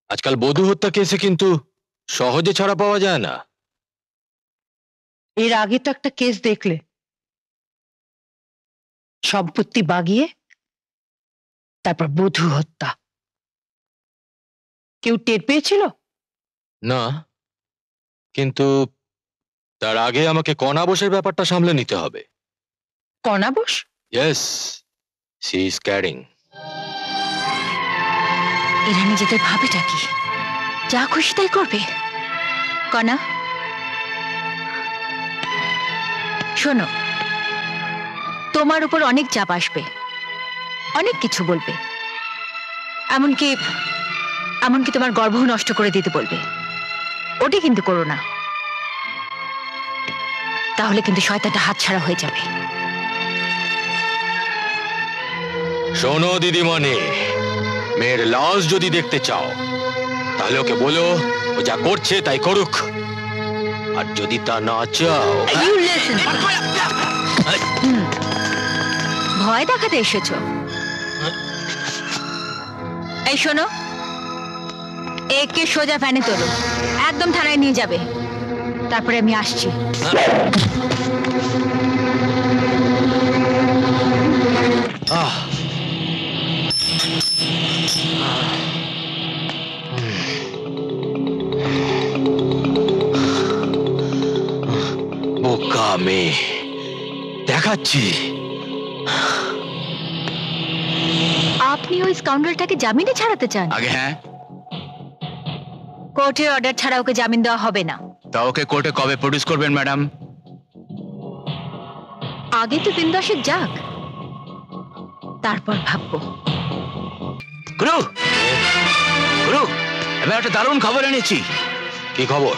আজকাল বধূ হত্যা কেসে কিন্তু সহজে ছাড়া পাওয়া যায় না। এর আগে তো একটা কেস দেখলে, সম্পত্তি বাগিয়ে তারপর বধূ হত্যা। কেউ টের পেয়েছিল? না, কিন্তু তার আগে আমাকে কণাবশের ব্যাপারটা সামলে নিতে হবে। কণাবশ? Yes, she is caring. এরা নিজেদের ভাবেটা কি, যা খুশি তাই করবে। কণা শোনো, তোমার উপর অনেক চাপ আসবে, অনেক কিছু বলবে, এমনকি এমনকি তোমার গর্ভ নষ্ট করে দিতে বলবে। ওটি কিন্তু করো না, তাহলে কিন্তু শয়তানটা হাতছাড়া হয়ে যাবে। শোনো দিদিমণি, মেয়ের লাশ যদি দেখতে চাও তাহলে ওকে বলো ও যা করছে তাই করুক, আর যদি তা না চাও ভয় দেখাতে এসেছো? এই শোনো, একে সোজা ফ্যানে তোলো, একদম থানায় নিয়ে যাবে, তারপরে আমি আসছি। বোকা মেয়ে, দেখাচ্ছি। আপনি ওই স্কাউন্ডারটাকে জামিনে ছাড়াতে চান? আগে হ্যাঁ। কোর্টের অর্ডার ছাড়া ওকে জামিন দেওয়া হবে না। তা ওকে কোর্টে কবে প্রডিউস করবেন ম্যাডাম? আগে তো দিন 10 যাক, তারপর ভাববো। গুরু, গুরু, এবার একটা দারুণ খবর এনেছি। কি খবর?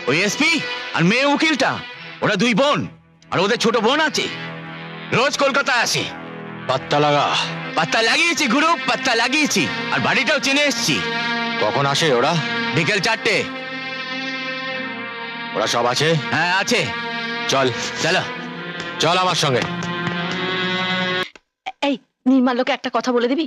ওই এসপি আর মেয়ে উকিলটা, ওরা দুই বোন, আর ওদের ছোট বোন আছে, রোজ কলকাতায় আসে। পাত্তা লাগা? পাত্তা লাগিয়েছি গুরু, পাত্তা লাগিয়েছি, আর বাড়িটাও চিনে এসছি। কখন আসে ওরা? বিকেল 4টে। ওরা সব আছে? হ্যাঁ আছে। চল চলো, চল আমার সঙ্গে। এই নির্মাল্যকে একটা কথা বলে দিবি?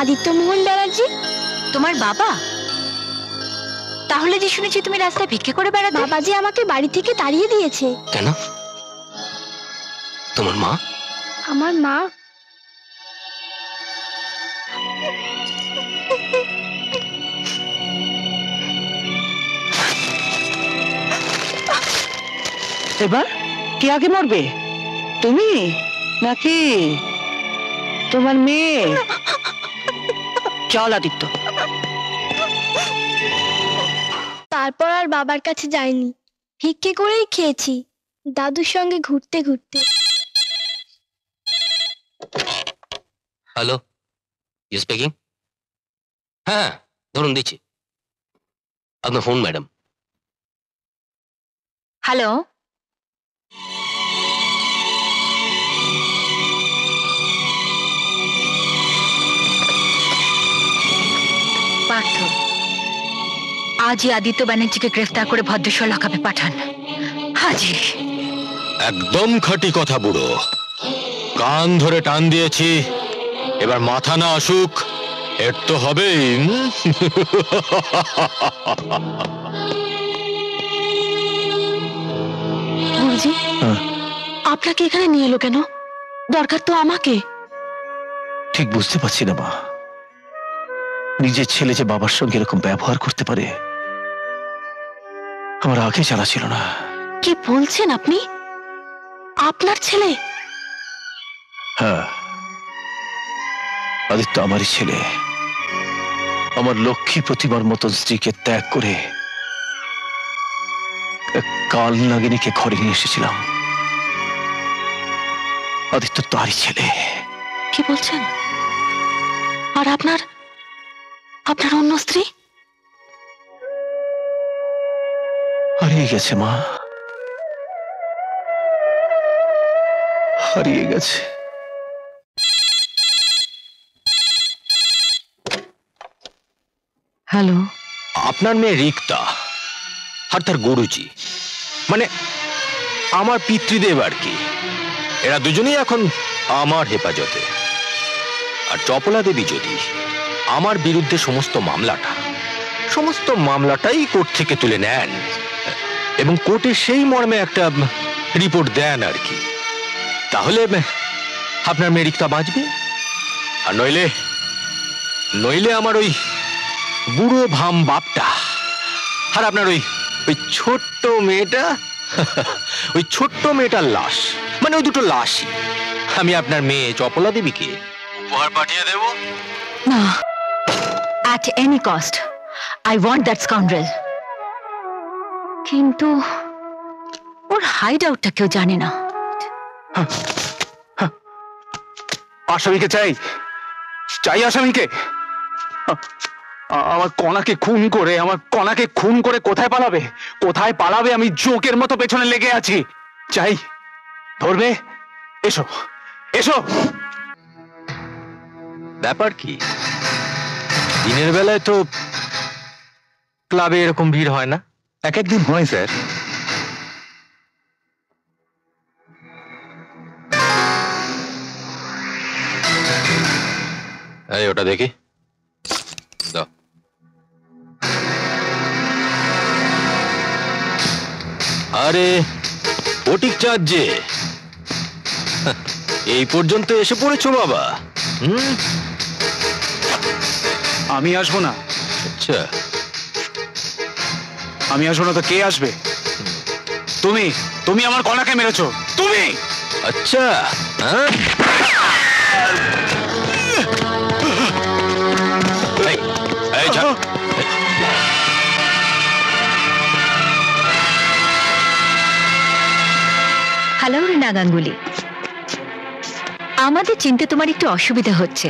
আদিত্যমোহন ব্যানার্জি তোমার বাবা? তাহলে যে শুনেছি তুমি রাস্তায় ভিক্ষে করে বেড়াতে। বাবাজি আমাকে বাড়ি থেকে তাড়িয়ে দিয়েছে। কেন? তোমার মা? আমার মা এবার কে আগে মরবে, তুমি নাকি তোমার মেয়ে? চল আদিত্য। তারপর আর বাবার কাছে যাইনি, ভিক্ষে করেই খেয়েছি, দাদুর সঙ্গে ঘুরতে ঘুরতে। Hello, you speaking? হ্যাঁ ধরুন দিচ্ছি। আপনার ফোন ম্যাডাম। হ্যালো, পার্থ, আজই আদিত্য ব্যানার্জিকে গ্রেফতার করে ভদ্রেশ্বর লকআপে পাঠান। আজই। একদম খাঁটি কথা বুড়ো, কান ধরে টান দিয়েছি, এবার মাথা না আসুক এর তো হবেই। গুরুজি, আপনাকে এখানে নিয়ে এলো কেন? দরকার তো আমাকে। ঠিক বুঝতে পারছি না মা, নিজের ছেলে যে বাবার সঙ্গে এরকম ব্যবহার করতে পারে আমার আগে জানা ছিল না। কি বলছেন আপনি? আপনার ছেলে? হ্যাঁ, আদিত্য আমারই ছেলে। আমার লক্ষ্মী প্রতিমার মতন স্ত্রীকে ত্যাগ করে কাল নাগিনীকে ঘরে নিয়ে এসেছিলাম। আদিত্য তারই ছেলে। কি বলছেন? আর আপনার আপনার অন্য স্ত্রী? হারিয়ে গেছে মা, হারিয়ে গেছে। হ্যালো, আপনার মেয়ে রিক্তা আর তার গুরুজি, মানে আমার পিতৃদেব আর কি, এরা দুজনেই এখন আমার হেফাজতে। আর চপলা দেবী যদি আমার বিরুদ্ধে সমস্ত মামলাটাই কোর্ট থেকে তুলে নেন এবং কোর্টে সেই মর্মে একটা রিপোর্ট দেন আর কি, তাহলে আপনার মেয়ে রিক্তা বাঁচবে, আর নইলে নইলে আমার ওই বুড়ো ভাম বাপটা আর আপনার ওই ওই ছোট্ট মেয়েটা ওই ছোট্ট মেয়েটার লাশ, মানে ওই দুটো লাশই আমি আপনার মেয়ে চপলা দেবীকে উপহার পাঠিয়ে দেব। না, at any cost I want that scoundrel. কিন্তু ওর হাইড আউটটা কেউ জানে না। আসামিকে চাই, চাই আসামিকে। আমার কণাকে খুন করে কোথায় পালাবে আমি জোকের মতো পেছনে লেগে আছি। চাই, ধরবে, এসো এসো। ব্যাপার কি, দিনের বেলায় তো ক্লাবে এরকম ভিড় হয় না? এক একদিন হয় স্যার। এই ওটা দেখি দাও। আরে ফটিক চাঁদ যে, এই পর্যন্ত এসে পড়েছো বাবা। আমি আসবো না। আচ্ছা, আমি আসবো না তো কে আসবে? তুমি আমার কণাকে মেরেছো, তুমি। আচ্ছা, হ্যাঁ, হ্যালো রিনা গাঙ্গুলি, আমাদের চিনতে তোমার একটু অসুবিধা হচ্ছে,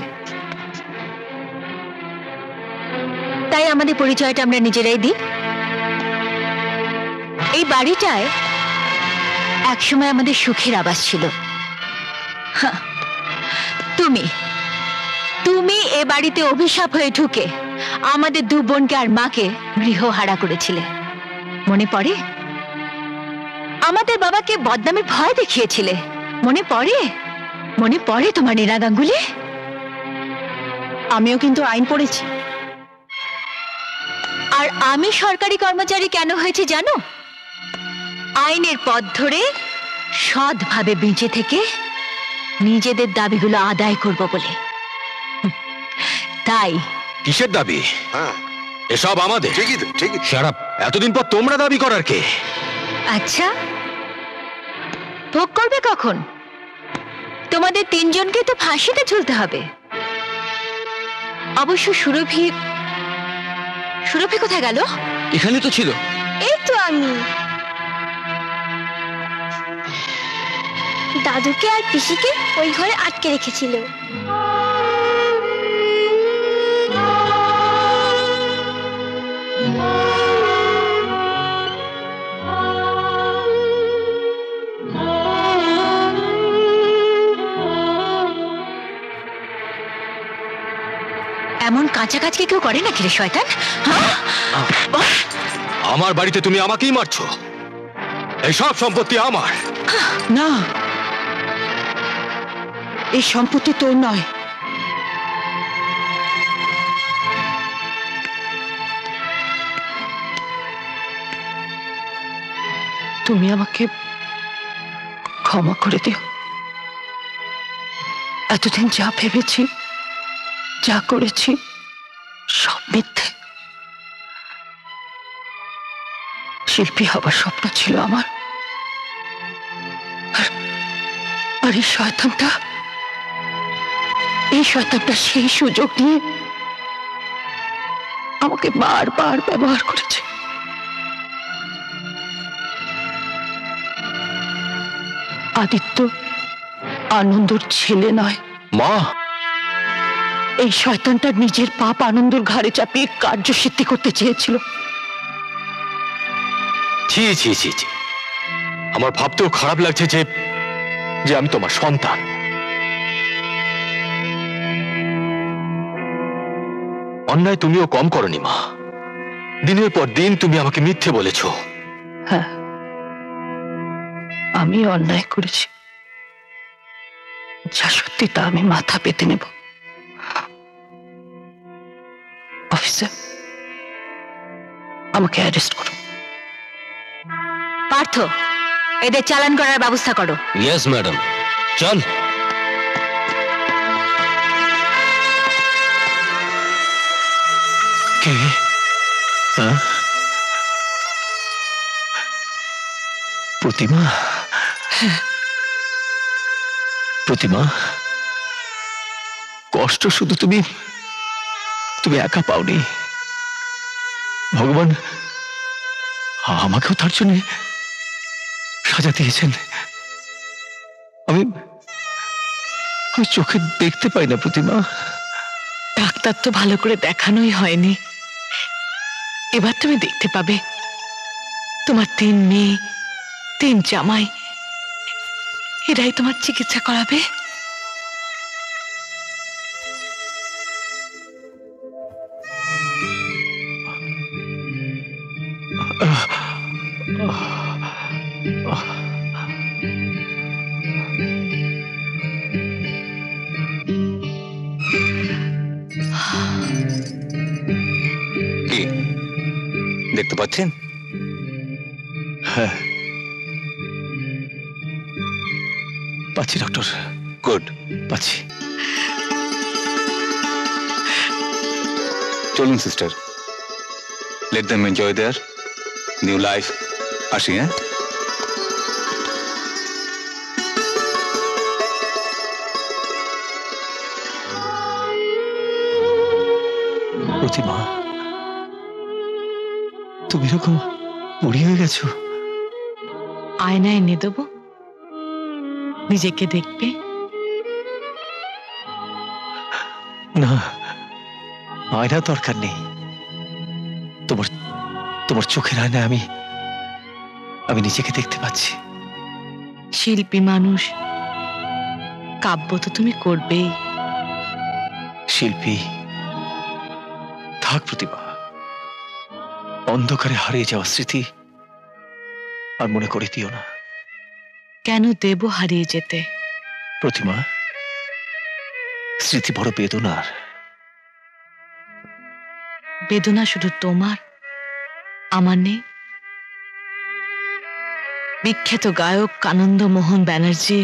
তাই আমাদের পরিচয়টা আমরা নিজেরাই দিই। এই বাড়িটায় একসময় আমাদের সুখের আবাস ছিল। তুমি এ বাড়িতে অভিশাপ হয়ে ঢুকে আমাদের দু বোনকে আর মাকে গৃহহারা করেছিলে, মনে পড়ে? আমাদের বাবাকে বদনামের ভয় দেখিয়েছিলে, মনে পড়ে তোমার নীরা গাঙ্গুলি? আমিও কিন্তু আইন পড়েছি। আর আমি সরকারি কর্মচারী কেন হয়েছে জানো? আইনের পথ ধরে সৎভাবে বেঁচে থেকে নিজেদের দাবিগুলো আদায় করব বলে। তাই কিসের দাবি? এসব আমাদের। শাট আপ, এতদিন পর তোমরা দাবি করার কে? আচ্ছা, ভোগ করবে কখন? তোমাদের তিনজনকে তো ফাঁসিতে ঝুলতে হবে। অবশ্য সুরভি কোথায় গেল? এখানে তো ছিল। এই তো আমি। দাদুকে আর পিসিকে ওই ঘরে আটকে রেখেছিল। এমন কাঁচা কাজকে কেউ করে নাকি রে শয়তান? আমার বাড়িতে তুমি আমাকেই মারছো, এই সব সম্পত্তি আমার। না, এই সম্পত্তি তোর নয়। তুমি আমাকে ক্ষমা করে দিও। এতদিন যা ভেবেছি, যা করেছি, সব মিথ্যে। শিল্পী হবার স্বপ্ন ছিল আমার, আর এই শয়তানটা সেই সুযোগ নিয়ে আমাকে বারবার ব্যবহার করেছে। আদিত্য আনন্দর ছেলে নয় মা। এই শয়তানটা নিজের পাপ আনন্দর ঘাড়ে চাপিয়ে কার্যসিদ্ধি করতে চেয়েছিল। ছি ছি ছি ছি, আমার ভাবতেও খারাপ লাগছে যে আমি তোমার সন্তান। অন্যায় তুমিও কম করনি মা। দিনের পর দিন তুমি আমাকে মিথ্যে বলেছ। হ্যাঁ, আমি অন্যায় করেছি, যা সত্যি তা আমি মাথা পেতে নেব। অফিসার, আমাকে অ্যারেস্ট করো। পার্থ, এদের চালান করার ব্যবস্থা করো। Yes madam. চল। কে? হ্যাঁ? প্রতিমা? প্রতিমা, কষ্ট শুধু তুমি একা পাওনি, ভগবান আমাকেও তার জন্য সাজা দিয়েছেন। আমি চোখে দেখতে পাই না প্রতিমা। ডাক্তার তো ভালো করে দেখানোই হয়নি, এবার তুমি দেখতে পাবে। তোমার 3 মেয়ে 3 জামাই, এরাই তোমার চিকিৎসা করাবে। কি দেখতে পাচ্ছেন? হ্যাঁ পাচ্ছি ডক্টর। গুড, পাচ্ছি। চলুন সিস্টার, লেট দেম এনজয় দেয়ার নিউ লাইফ। আসি। হ্যাঁ, প্রতিমা, তুমি এরকম বুড়ি হয়ে গেছো। আয়না এনে দেবো, নিজেকে দেখবে। না, আয়না দরকার নেই। তোমার চোখের আয়নায় আমি নিজেকে দেখতে পাচ্ছি। শিল্পী মানুষ, কাব্য তো তুমি করবেই। শিল্পী থাক প্রতিমা, অন্ধকারে হারিয়ে যাওয়া স্মৃতি আর মনে করে দিও না। কেন দেব হারিয়ে যেতে? প্রতিমা, স্মৃতি বড় বেদনার। বেদনা শুধু তোমার, আমার নেই? বিখ্যাত গায়ক আনন্দ মোহন ব্যানার্জি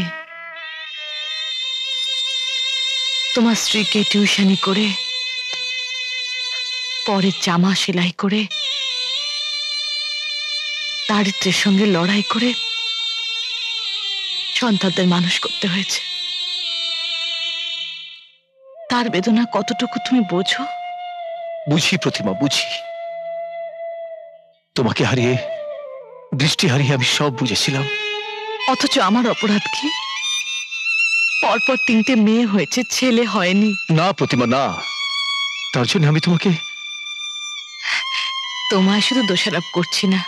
তোমার স্ত্রীকে টিউশনি করে, পরে জামা সেলাই করে, দারিদ্র্যের সঙ্গে লড়াই করে সন্তানদের মানুষ করতে হয়েছে। তার বেদনা কতটুকু তুমি বোঝো? বুঝি প্রতিমা, বুঝি। তোমাকে হারিয়ে, দৃষ্টি হারিয়ে আমি সব বুঝেছিলাম। অথচ আমার অপরাধ কি? পরপর 3টে মেয়ে হয়েছে, ছেলে হয়নি। না প্রতিমা, না। তার জন্য আমি তোমায় শুধু দোষারোপ করছি না,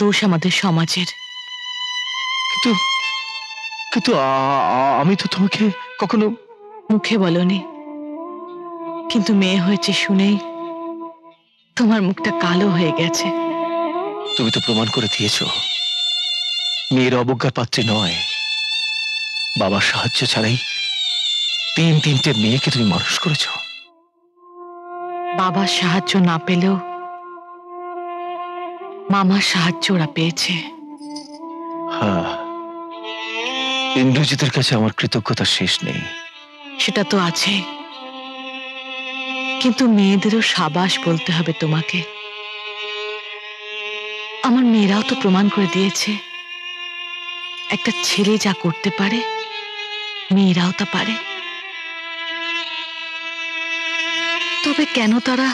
দোষ আমাদের সমাজের। কিন্তু আমি তো তোমাকে কখনো মুখে বলনি, কিন্তু মেয়ে হয়েছে শুনেই তোমার মুখটা কালো হয়ে গেছে। তুমি তো প্রমাণ করে দিয়েছ মেয়ের অবজ্ঞার পাত্রী নয়। বাবার সাহায্য ছাড়াই 3টে মেয়েকে তুমি মানুষ করেছ। বাবার সাহায্য না পেলেও মামার সাহায্য ওরা পেয়েছে। হ্যাঁ, ইন্দ্রজিতের কাছে আমার কৃতজ্ঞতা শেষ নেই। সেটা তো আছে, কিন্তু মেয়েদেরও সাবাস বলতে হবে তোমাকে। আমার মেয়েরাও তো প্রমাণ করে দিয়েছে একটা ছেলে যা করতে পারে মেয়েরাও তা পারে। তবে কেন তারা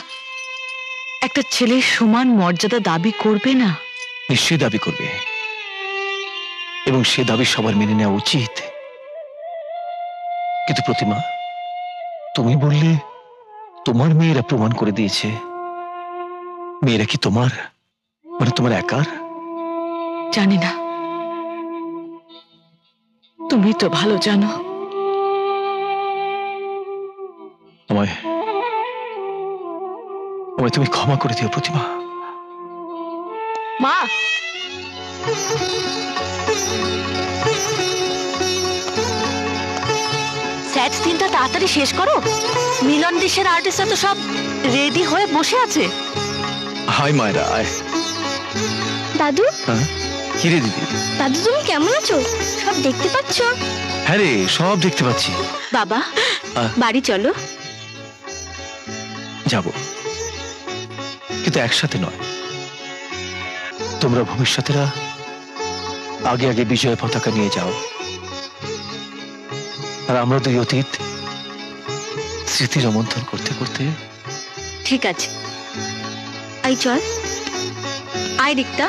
একটা ছেলের সমান মর্যাদা দাবি করবে না? নিশ্চয়ই দাবি করবে, এবং সে দাবি সবার মেনে নেওয়া উচিত। কিন্তু প্রতিমা, তুমি বললে তোমার মেয়েরা প্রমাণ করে দিয়েছে। মেয়েরা কি তোমার, মানে তোমার একার? জানি না, তুমি তো ভালো জানো। আমায় তুমি ক্ষমা করে দিও প্রতিমা। মা, স্যাড সিনটা তাড়াতাড়ি শেষ করো। মিলন দেশের আর্টিস্টরা তো সব রেডি হয়ে বসে আছে। হাই মায়েরা, আয়। দাদু, হ্যাঁ? কিরে দিদি? দাদু তুমি কেমন আছো? সব দেখতে পাচ্ছ? হ্যাঁ রে, সব দেখতে পাচ্ছি। বাবা বাড়ি চলো। যাব, কিন্তু একসাথে নয়। তোমরা ভবিষ্যতেরা আগে আগে বিজয় পতাকা নিয়ে যাও, আর আমরা দুই অতীত স্মৃতি রোমন্থন করতে করতে। ঠিক আছে, আই চল। আয় রিক্তা।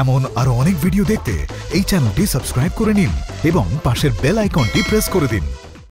এমন আরো অনেক ভিডিও দেখতে এই চ্যানেলটি সাবস্ক্রাইব করে নিন এবং পাশের বেল আইকনটি প্রেস করে দিন।